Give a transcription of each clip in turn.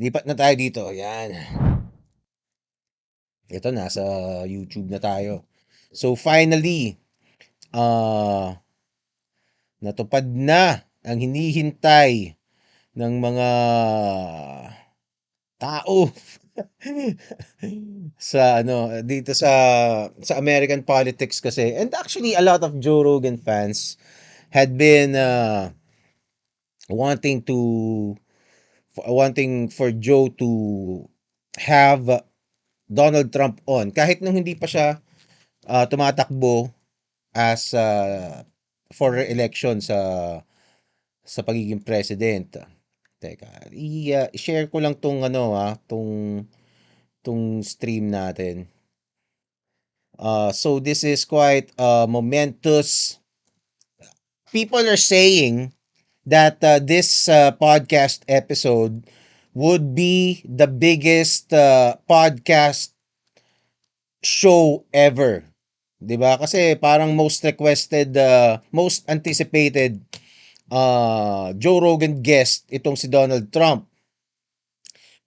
Lipat na tayo dito. Yan. Ito, nasa YouTube na tayo. So, finally, ah natupad na ang hinihintay ng mga tao sa dito sa American politics kasi. And actually, a lot of Joe Rogan fans had been wanting to wanting for Joe to have Donald Trump on kahit nung hindi pa siya tumatakbo as for election sa pagiging president. Teka, i-share ko lang tong tong stream natin. So this is quite momentous. People are saying that this podcast episode would be the biggest podcast show ever. 'Di ba? Kasi parang most requested, most anticipated Joe Rogan guest itong si Donald Trump.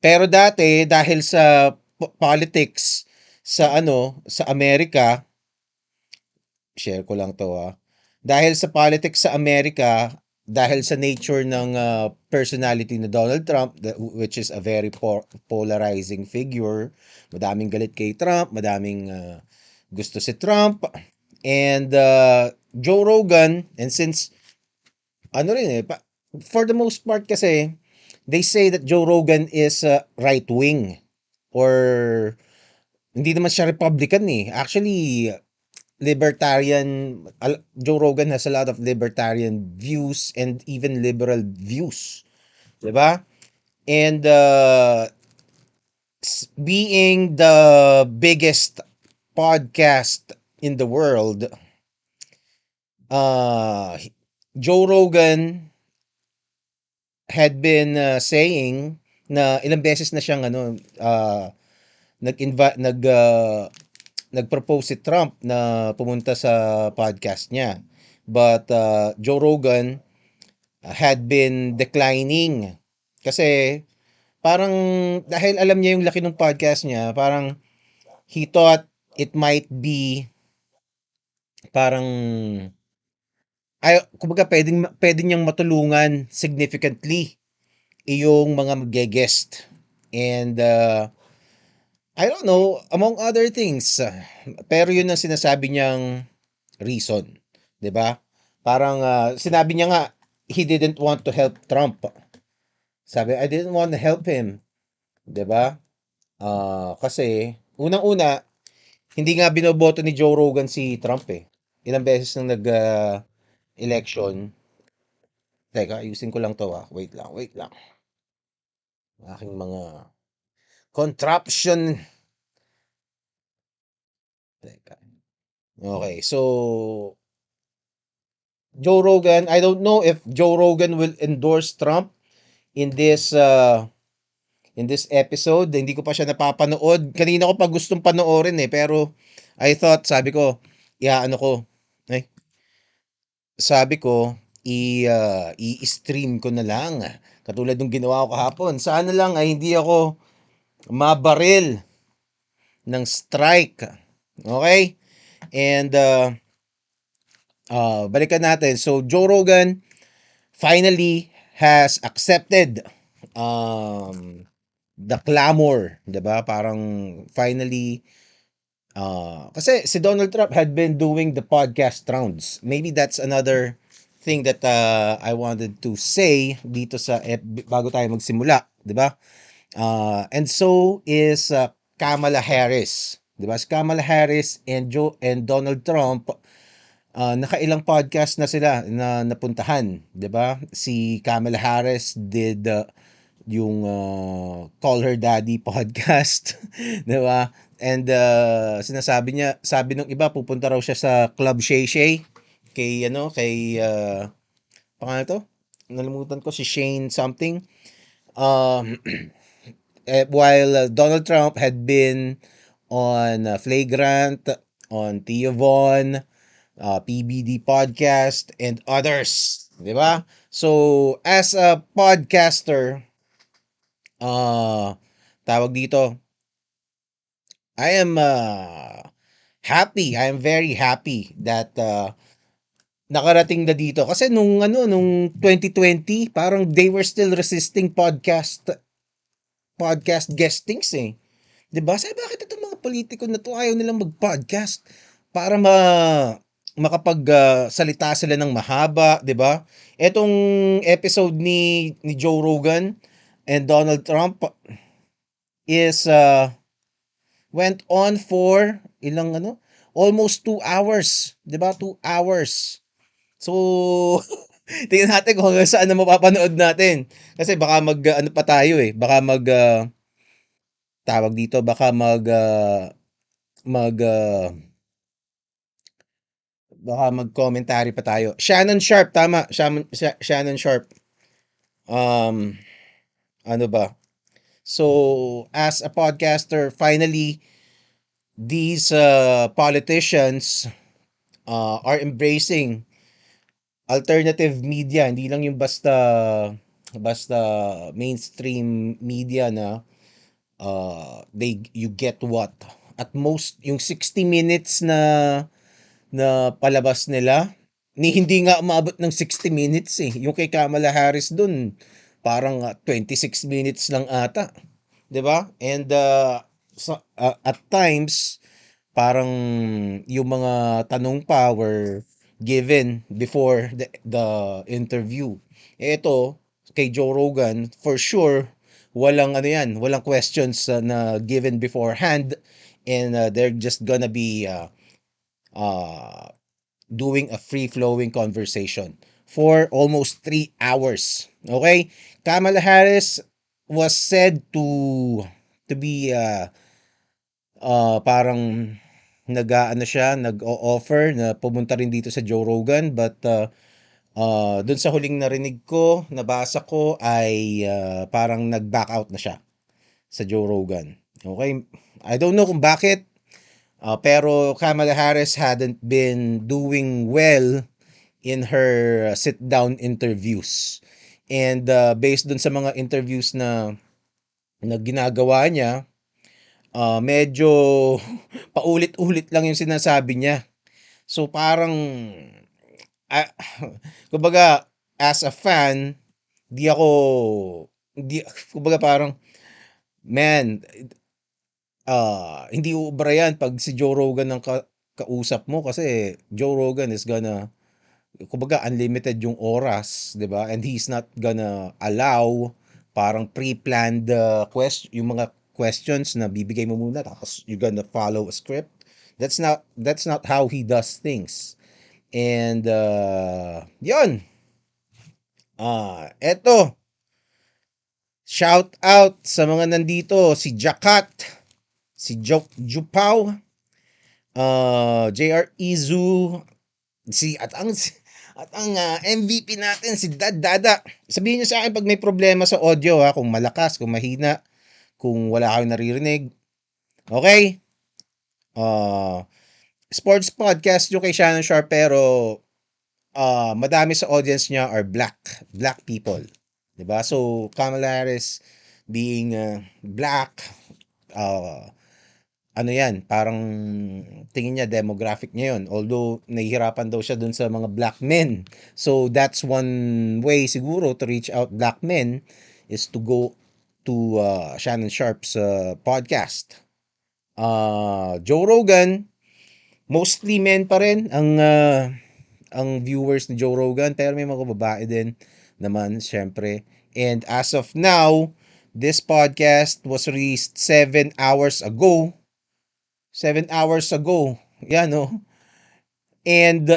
Pero dati dahil sa politics sa Amerika, share ko lang 'to, dahil sa politics sa Amerika, dahil sa nature ng personality ni Donald Trump, which is a very polarizing figure, madaming galit kay Trump, madaming gusto si Trump, and Joe Rogan, and since ano rin for the most part kasi they say that Joe Rogan is right wing, or hindi naman siya Republican actually libertarian. Joe Rogan has a lot of libertarian views and even liberal views, 'di ba? And being the biggest podcast in the world, uh Joe Rogan had been saying na ilang beses na siyang nag-propose si Trump na pumunta sa podcast niya. But Joe Rogan had been declining kasi parang dahil alam niya yung laki ng podcast niya, parang he thought it might be parang kumbaga pwede niyang matulungan significantly yung mga mag-guest. And I don't know, among other things. Pero yun ang sinasabi niyang reason, 'di ba? Parang sinabi niya nga he didn't want to help Trump. Sabi, I didn't want to help him, 'di ba? Kasi unang-una, hindi nga binoboto ni Joe Rogan si Trump Ilang beses nang election. Teka, ayusin ko lang 'to Wait lang, wait lang. Aking mga contraption. Teka. Okay, so Joe Rogan, I don't know if Joe Rogan will endorse Trump in this episode. Hindi ko pa siya napapanood. Kanina ko pa gustong panoorin pero I thought, iaano ko, ay, sabi ko, i-stream ko na lang. Katulad ng ginawa ko kahapon. Sana lang ay hindi ako mabaril ng strike. Okay? And balikan natin. So, Joe Rogan finally has accepted the clamor, 'di ba? Parang finally kasi si Donald Trump had been doing the podcast rounds. Maybe that's another thing that I wanted to say dito sa bago tayo magsimula, 'di ba? And so is Kamala Harris, 'di ba? Si Kamala Harris and Donald Trump, nakailang podcast na sila na napuntahan, 'di ba? Si Kamala Harris did yung Call Her Daddy podcast, 'di ba? And sinasabi niya, sabi nung iba pupunta raw siya sa Club Shay Shay kay pangalan to? Nalimutan ko, si Shane something. Um while Donald Trump had been on Flagrant, on Tio Von, PBD podcast, and others, di ba? So, as a podcaster, Ah, tawag dito, I am happy. I am very happy that nakarating na dito kasi nung 2020 parang they were still resisting podcast guestings eh. 'Di ba? Sabi bakit itong mga politiko na to ayaw nilang mag-podcast para makapag salita sila ng mahaba, 'di ba? Etong episode ni Joe Rogan and Donald Trump is went on for ilang almost 2 hours, 'di ba? 2 hours. So, tingnan natin kung hanggang saan na mapapanood natin. Kasi baka ano pa tayo eh, baka tawag dito, baka mag ah, baka mag-commentary pa tayo. Shannon Sharp, tama. Shannon Sharp. Um, ano ba? So, as a podcaster, finally, these politicians are embracing alternative media, hindi lang yung basta mainstream media na you get what at most yung 60 minutes na palabas nila ni hindi nga umabot ng 60 minutes eh. Yung kay Kamala Harris dun parang 26 minutes lang ata, 'di ba? And at times parang yung mga tanong pa were given before the interview. Ito, kay Joe Rogan, for sure, walang ano yan, walang questions na given beforehand and they're just gonna be uh, doing a free-flowing conversation for almost 3 hours. Okay? Kamala Harris was said to be parang nag-aano siya, nag-o-offer na pumunta rin dito sa Joe Rogan but dun sa huling narinig ko, nabasa ko ay parang nag-back out na siya sa Joe Rogan. Okay? I don't know kung bakit pero Kamala Harris hadn't been doing well in her sit-down interviews. And based dun sa mga interviews na ginagawa niya, medyo paulit-ulit lang yung sinasabi niya. So parang ah, kumbaga as a fan, di ako di kumbaga parang man, hindi uubra yan pag si Joe Rogan ang kausap mo kasi Joe Rogan is gonna kumbaga unlimited yung oras, 'di ba? And he's not gonna allow parang pre-planned yung mga questions na bibigay mo muna tapos you're gonna follow a script. That's not how he does things. And yun. Eto, shout out sa mga nandito, si Jakat, si Jupaw, JR Izu, at ang MVP natin si Dada. Sabihin niyo sa akin pag may problema sa audio ha, kung malakas, kung mahina, kung wala kayong naririnig. Okay? Uh, Sports podcast yung kay Shannon Sharp pero madami sa audience niya are black people. 'Di ba? So Kamala Harris being black, uh, ano yan, parang tingin niya demographic niya yun. Although, nahihirapan daw siya dun sa mga black men. So, that's one way siguro to reach out black men is to go to Shannon Sharp's podcast. Joe Rogan, mostly men pa rin ang viewers ni Joe Rogan, pero may mga babae din naman, syempre. And as of now, this podcast was released 7 hours ago. 7 hours ago. Yan, no? And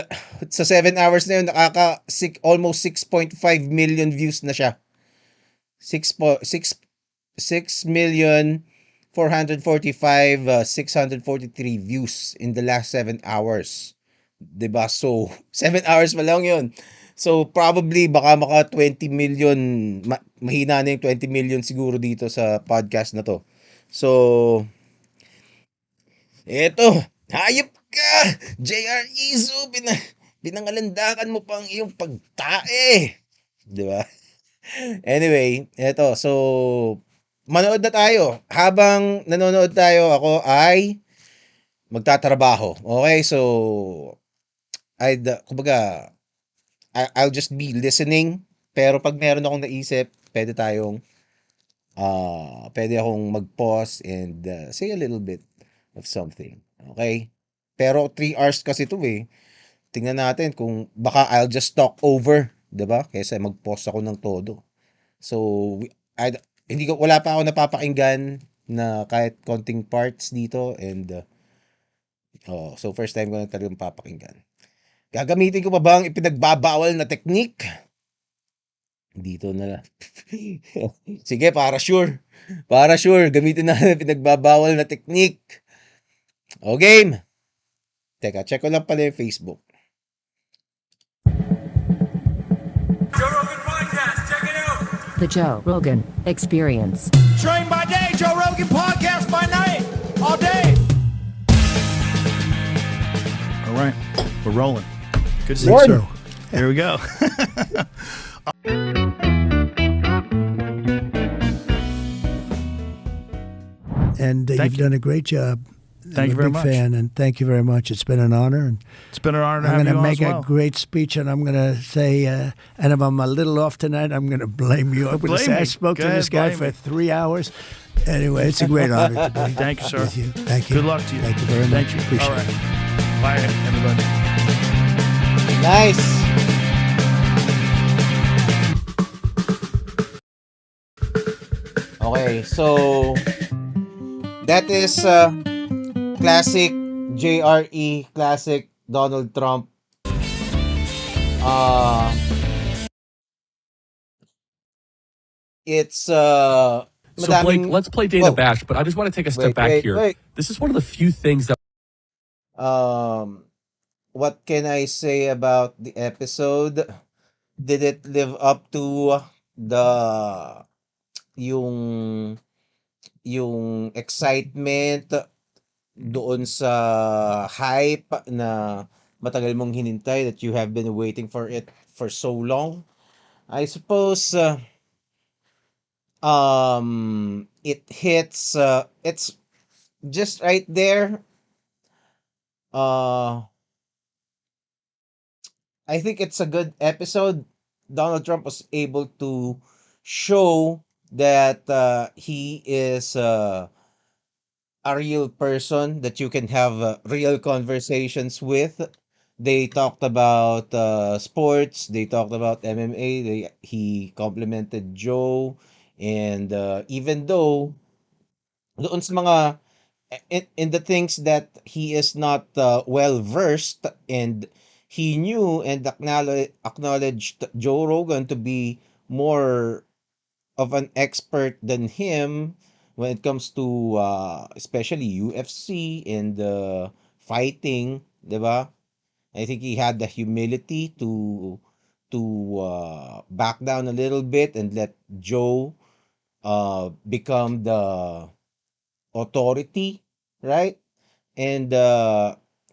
sa 7 hours na yun, almost 6.5 million views na siya. 6 million 445 643 views in the last 7 hours. 'Di ba? So, 7 hours pa lang yun. So, probably baka maka 20 million, mahina na yung 20 million siguro dito sa podcast na to. So, eto, hayop ka! JR Izu, pinangalandakan mo pang iyong pagtae. Di ba? Anyway, eto, so, manood na tayo. Habang nanonood tayo, ako ay magtatrabaho. Okay, so kumbaga, I'll just be listening. Pero pag meron akong naisip, pwede akong mag-pause and say a little bit of something. Okay? Pero 3 hours kasi ito eh. Tingnan natin kung baka I'll just talk over, 'di ba? Kaysa mag-pause ako ng todo. So, I, hindi ko wala pa ako napapakinggan na kahit konting parts dito and so first time ko na talagang papakinggan. Gagamitin ko pa ba ang ipinagbabawal na technique? Dito na lang. Sige, para sure. Para sure, gamitin na ang pinagbabawal na technique. O game. Teka, check ko lang pala yung Facebook. Joe Rogan Podcast, check it out. The Joe Rogan Experience. Train by day, Joe Rogan Podcast by night, all day. All right, we're rolling. Good to see Lord. you. Here we go. And Thank you've you. done a great job. Thank you very I'm a much. big fan, and thank you very much. It's been an honor. And It's been an honor to I'm have going you to on as make well. a great speech, and I'm going to say, and if I'm a little off tonight, I'm going to blame you. I'm going to Blame say I me. spoke Go to this ahead, guy blame for me. 3 hours. Anyway, it's a great honor to be Thank you, sir. with you. Thank you. Good luck to you. Thank you very much. Thank you. Appreciate All right. it. Bye, everybody. Nice. Okay, so that is classic JRE, classic Donald Trump. Uh, it's So Blake, madaming let's play Dana whoa, Bash, but I just want to take a step back here. wait. This is one of the few things that What can I say about the episode? Did it live up to the yung yung excitement doon sa hype na matagal mong hinintay that you have been waiting for it for so long? I suppose it hits it's just right there. Uh I think it's a good episode. Donald Trump was able to show that he is a real person that you can have real conversations with. They talked about sports. They talked about MMA. He complimented Joe, and even though doon sa mga in the things that he is not well versed, and he knew and acknowledged Joe Rogan to be more of an expert than him when it comes to especially UFC and fighting, 'di ba? I think he had the humility to back down a little bit and let Joe become the authority, right? And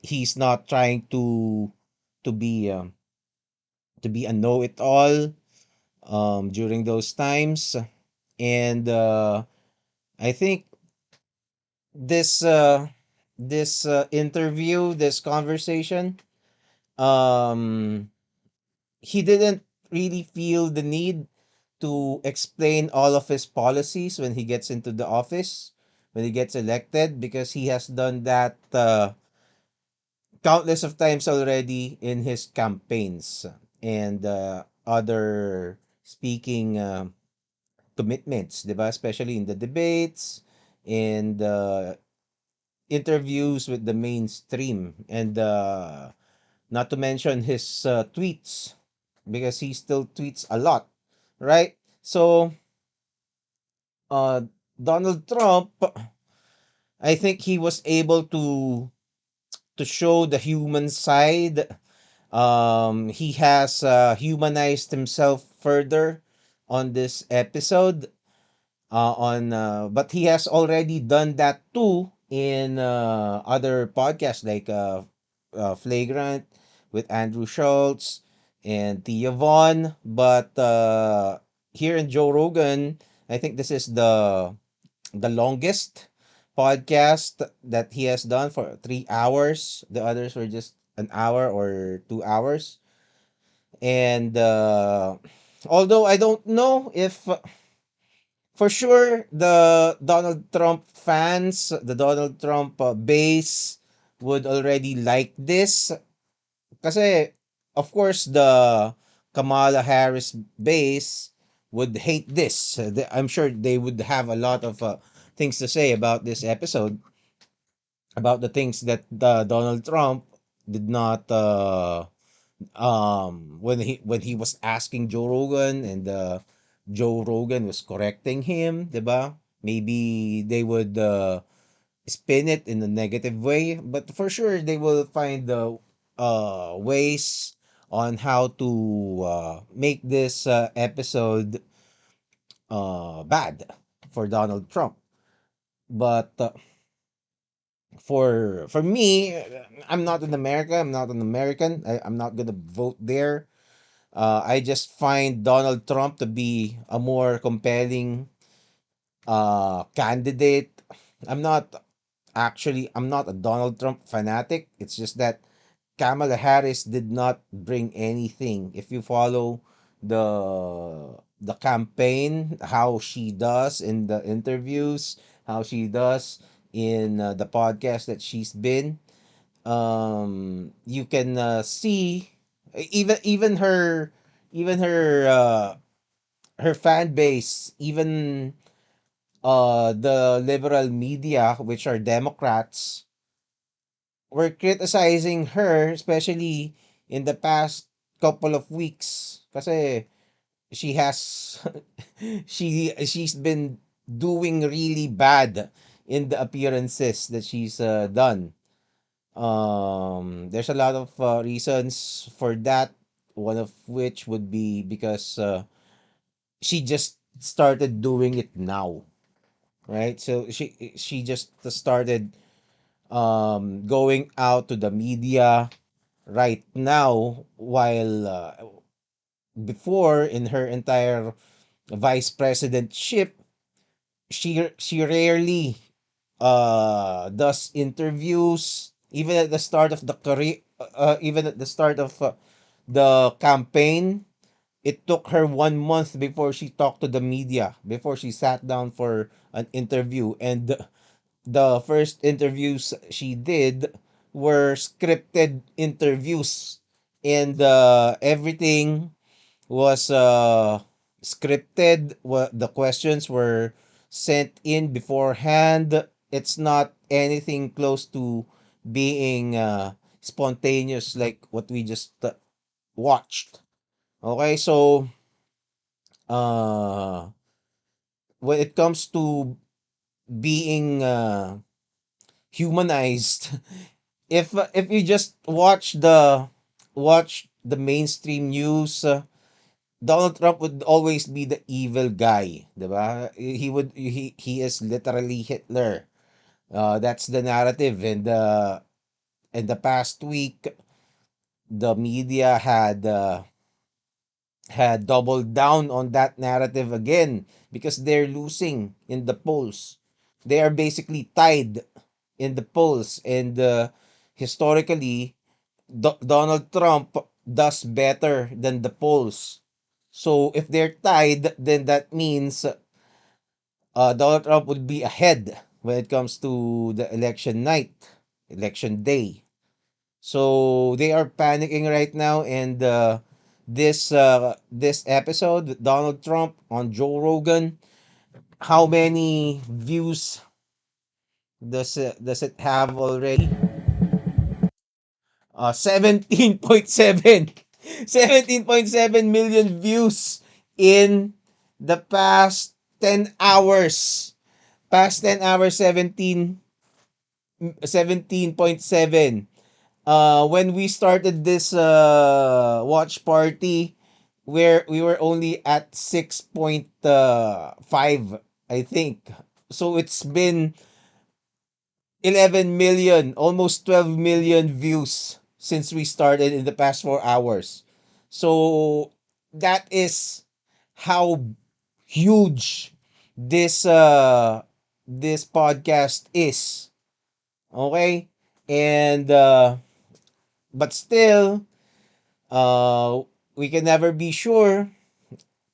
he's not trying to be a know-it-all during those times. And I think this interview, this conversation, um, he didn't really feel the need to explain all of his policies when he gets into the office, when he gets elected, because he has done that countless of times already in his campaigns and other speaking commitments, 'di ba? Especially in the debates and interviews with the mainstream, and not to mention his tweets, because he still tweets a lot, right? So uh Donald Trump, I think he was able to show the human side. He has humanized himself further on this episode. On But he has already done that too in other podcasts like Flagrant with Andrew Schultz and Tia Vaughn. But here in Joe Rogan, I think this is the longest podcast that he has done for 3 hours. The others were just an hour or 2 hours. And although I don't know if for sure the Donald Trump fans, the Donald Trump base would already like this. Kasi, of course, the Kamala Harris base would hate this. I'm sure they would have a lot of things to say about this episode, about the things that Donald Trump did not when he was asking Joe Rogan, and Joe Rogan was correcting him, 'di ba? Maybe they would spin it in a negative way, but for sure they will find the ways on how to make this episode bad for Donald Trump. But for me, I'm not in America. I'm not an American. I'm not gonna vote there. I just find Donald Trump to be a more compelling candidate. I'm not I'm not a Donald Trump fanatic. It's just that Kamala Harris did not bring anything. If you follow the campaign, how she does in the interviews, how she does in the podcast that she's been, you can see even her fan base, even the liberal media, which are Democrats, were criticizing her, especially in the past couple of weeks. Kasi she has she's been doing really bad in the appearances that she's done. There's a lot of reasons for that. One of which would be because she just started doing it now, right? So she just started going out to the media right now, while before, in her entire vice presidentship, she rarely does interviews. Even at the start of the career, even at the start of the campaign, it took her 1 month before she talked to the media, before she sat down for an interview. And the first interviews she did were scripted interviews, and everything was scripted. What the questions were sent in beforehand. It's not anything close to being spontaneous like what we just watched. Okay, so uh when it comes to being humanized, if you just watch the mainstream news, Donald Trump would always be the evil guy, 'di ba? He is literally Hitler. That's the narrative. And in the past week, the media had doubled down on that narrative again, because they're losing in the polls. They are basically tied in the polls, and historically, Donald Trump does better than the polls. So if they're tied, then that means Donald Trump would be ahead when it comes to the election night, election day. So they are panicking right now, and this episode with Donald Trump on Joe Rogan, how many views does it have already? 17.7 17.7 million views in the past 10 hours. Past 10 hours, 17.7. When we started this watch party, where we were only at 6.5, I think. So it's been 11 million, almost 12 million views since we started in the past 4 hours. So that is how huge this this podcast is. Okay? And but still, uh we can never be sure.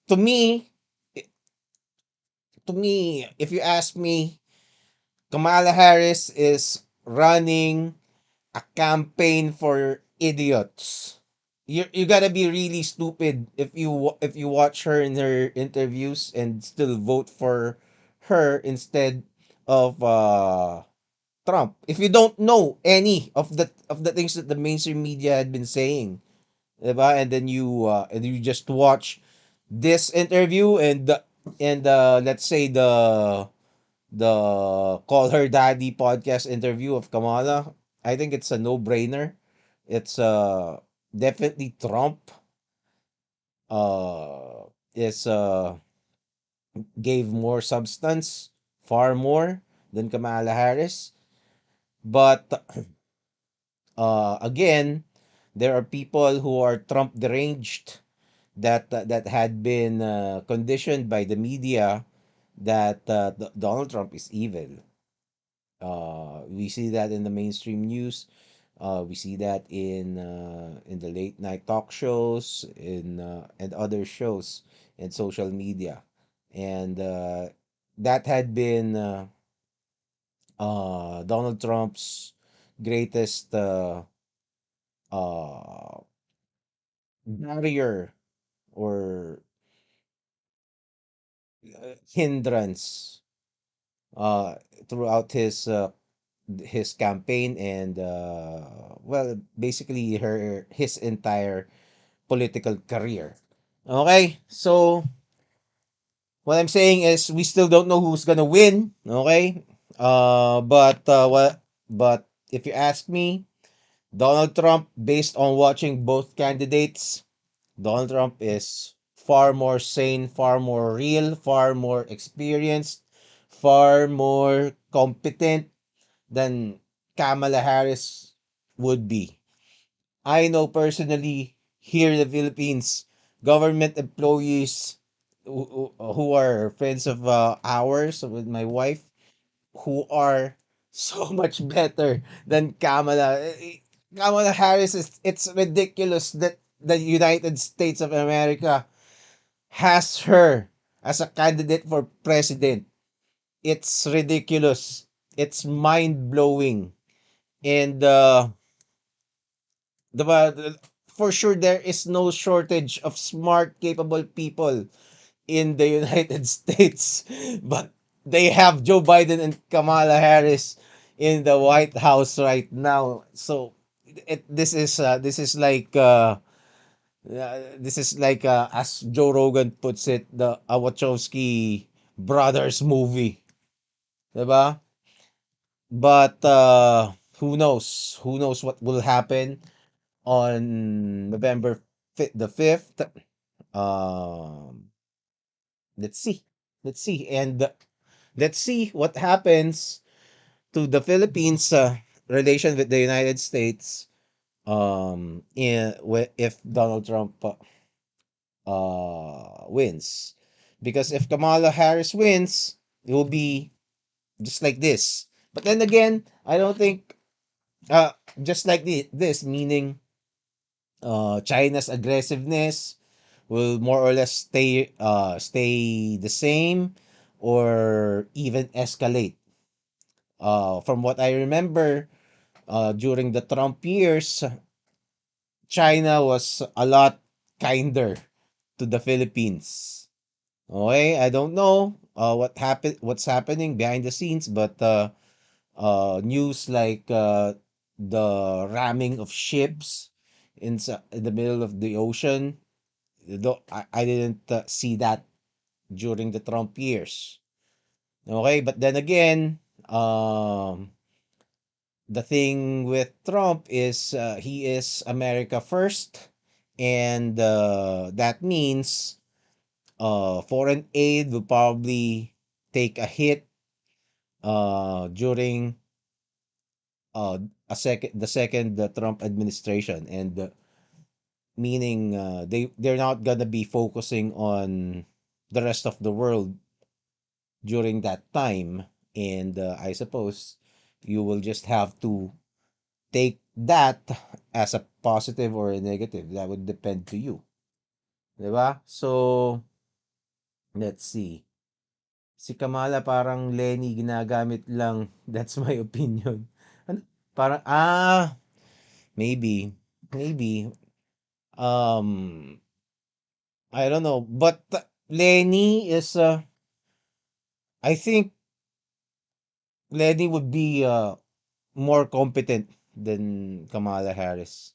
To me, if you ask me, Kamala Harris is running a campaign for idiots. You gotta be really stupid if you watch her in her interviews and still vote for her instead of Trump. If you don't know any of the things that the mainstream media had been saying, diba? And you just watch this interview and let's say the Call Her Daddy podcast interview of Kamala, I think it's a no-brainer. It's definitely Trump is gave more substance, far more than Kamala Harris. But again, there are people who are Trump deranged that had been conditioned by the media that Donald Trump is evil. We see that in the mainstream news. We see that in the late night talk shows, in and other shows in social media, and that had been Donald Trump's greatest uh, barrier or hindrance uh, throughout his campaign and well, basically his entire political career. Okay, so what I'm saying is we still don't know who's gonna win. Okay, but if you ask me, Donald Trump, based on watching both candidates, Donald Trump is far more sane, far more real, far more experienced, far more competent than Kamala Harris would be. I know personally here in the Philippines, government employees who are friends of ours with my wife who are so much better than Kamala. Kamala Harris is it's ridiculous that the United States of America has her as a candidate for president. It's ridiculous. It's mind blowing. And for sure there is no shortage of smart, capable people in the United States, but they have Joe Biden and Kamala Harris in the White House right now. So this is like as Joe Rogan puts it, the Wachowski brothers movie, diba? But who knows? Who knows what will happen on the 5th? Um, let's see. Let's see. And let's see what happens to the Philippines relation with the United States if Donald Trump wins. Because if Kamala Harris wins, it will be just like this. But then again, I don't think uh just like this, meaning China's aggressiveness will more or less stay the same or even escalate. From what I remember, during the Trump years, China was a lot kinder to the Philippines. Okay, I don't know what's happening behind the scenes, but news like the ramming of ships in the middle of the ocean, though I didn't see that during the Trump years. Okay, but then again, the thing with Trump is he is America first, and that means foreign aid will probably take a hit during uh, the second Trump administration, and meaning they're not gonna be focusing on the rest of the world during that time, And I suppose you will just have to take that as a positive or a negative. That would depend to you. Diba? So, let's see. Si Kamala parang Lenny ginagamit lang. That's my opinion. Ano? Parang, maybe. Maybe. Um, I don't know. But Lenny is, I think Lenny would be more competent than Kamala Harris.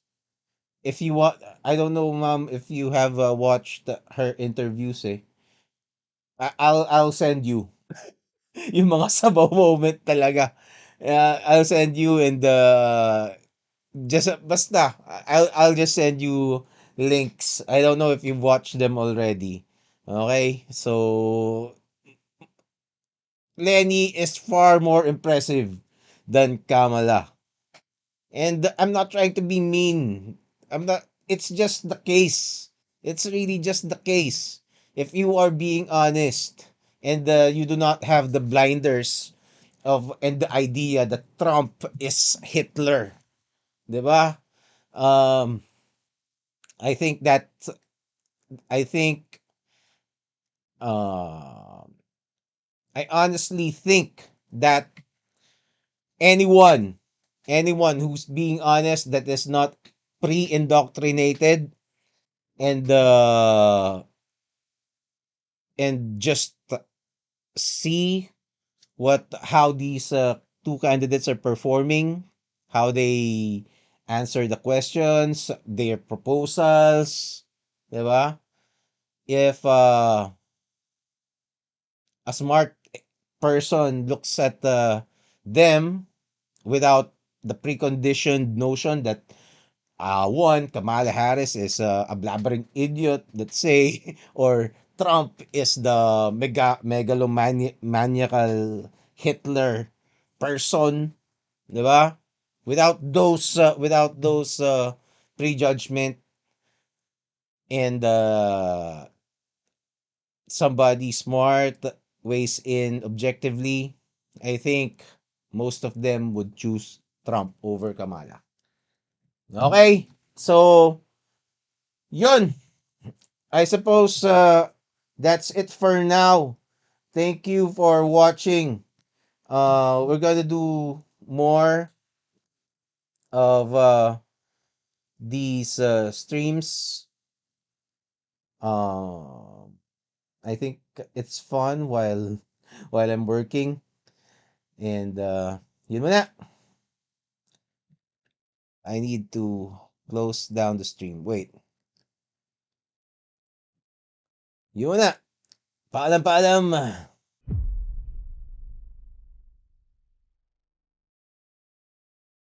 If you want, I don't know, ma'am, if you have watched her interviews, eh. I'll send you yung mga sabaw moment talaga. I'll send you and just basta I'll just send you links. I don't know if you've watched them already. Okay? So Lenny is far more impressive than Kamala. And I'm not trying to be mean. I'm not It's just the case. It's really just the case. If you are being honest and you do not have the blinders of and the idea that Trump is Hitler, 'di ba? Um I think that I think uh I honestly think that anyone anyone who's being honest that is not pre-indoctrinated and just see what how these two candidates are performing, how they answer the questions, their proposals, 'di ba? If a smart person looks at them without the preconditioned notion that one, Kamala Harris is a blabbering idiot, let's say, or Trump is the megalomaniacal Hitler person, di ba? Without those prejudgment and somebody smart weighs in objectively, I think most of them would choose Trump over Kamala. Okay, so yun. I suppose that's it for now. Thank you for watching. We're gonna do more of these streams. Uh, I think it's fun while I'm working. And yun muna. I need to close down the stream. Wait. Yun muna. Paalam, paalam.